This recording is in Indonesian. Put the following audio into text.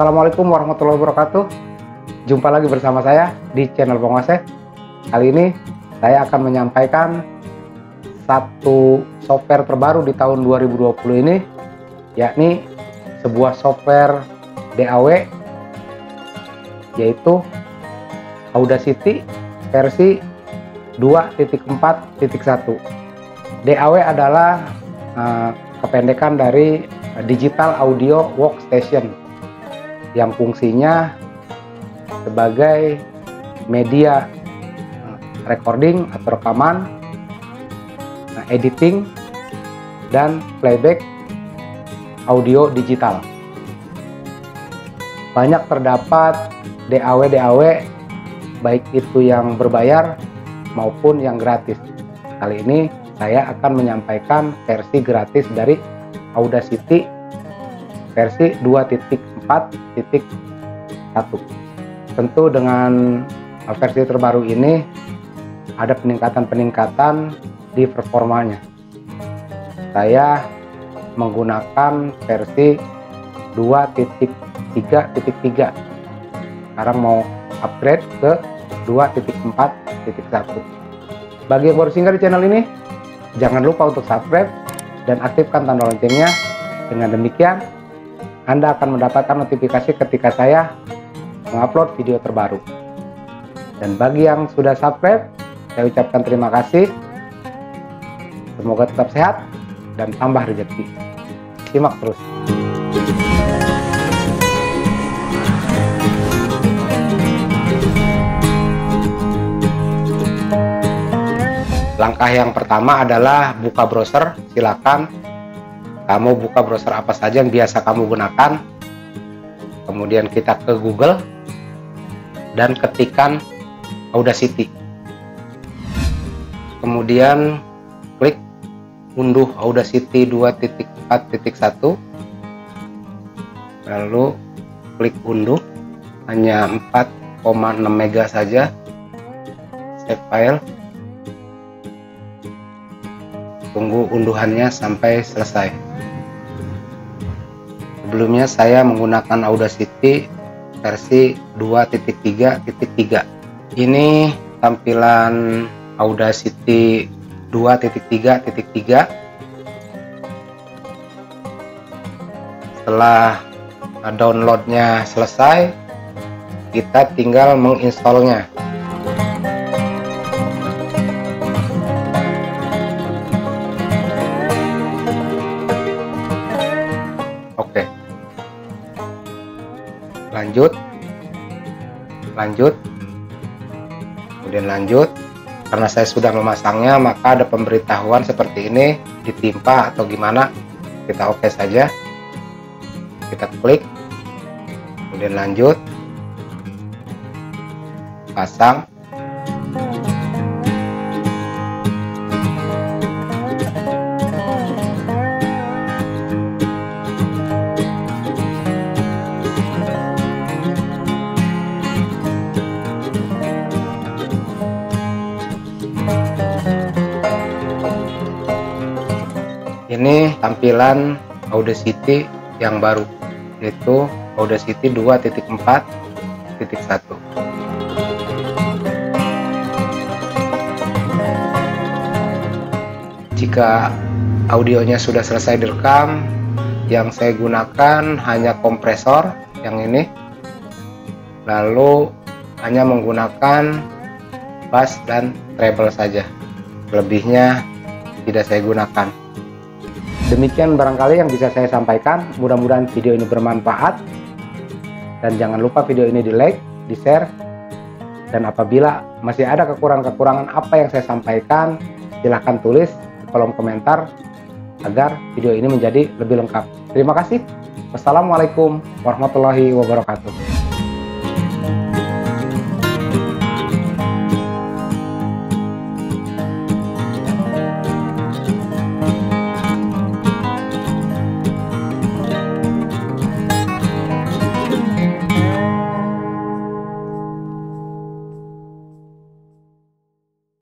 Assalamualaikum warahmatullahi wabarakatuh. Jumpa lagi bersama saya di channel Penguasa. Kali ini saya akan menyampaikan satu software terbaru di tahun 2020 ini, yakni sebuah software DAW, yaitu Audacity versi 2.4.1. DAW adalah kependekan dari Digital Audio Workstation, yang fungsinya sebagai media recording atau rekaman, editing, dan playback audio digital. Banyak terdapat DAW baik itu yang berbayar maupun yang gratis. Kali ini saya akan menyampaikan versi gratis dari Audacity versi 2.4.1. Tentu dengan versi terbaru ini ada peningkatan di performanya. Saya menggunakan versi 2.3.3. Sekarang mau upgrade ke 2.4.1. Bagi yang baru singgah di channel ini, jangan lupa untuk subscribe dan aktifkan tanda loncengnya. Dengan demikian, Anda akan mendapatkan notifikasi ketika saya mengupload video terbaru. Dan bagi yang sudah subscribe, saya ucapkan terima kasih. Semoga tetap sehat dan tambah rezeki. Simak terus. Langkah yang pertama adalah buka browser. Silakan kamu buka browser apa saja yang biasa kamu gunakan. Kemudian kita ke Google dan ketikkan Audacity. Kemudian klik unduh Audacity 2.4.1. Lalu klik unduh, hanya 4,6 MB saja. Save file. Tunggu unduhannya sampai selesai. Sebelumnya saya menggunakan Audacity versi 2.3.3. Ini tampilan Audacity 2.3.3. Setelah downloadnya selesai, kita tinggal menginstalnya. Oke, lanjut, kemudian lanjut. Karena saya sudah memasangnya, maka ada pemberitahuan seperti ini, ditimpa atau gimana. Kita oke saja, kita klik, kemudian lanjut, pasang. Ini tampilan Audacity yang baru, yaitu Audacity 2.4.1. Jika audionya sudah selesai direkam, yang saya gunakan hanya kompresor yang ini, lalu hanya menggunakan bass dan treble saja. Lebihnya tidak saya gunakan. Demikian barangkali yang bisa saya sampaikan. Mudah-mudahan video ini bermanfaat. Dan jangan lupa video ini di like, di share. Dan apabila masih ada kekurangan-kekurangan apa yang saya sampaikan, silahkan tulis di kolom komentar agar video ini menjadi lebih lengkap. Terima kasih. Wassalamualaikum warahmatullahi wabarakatuh.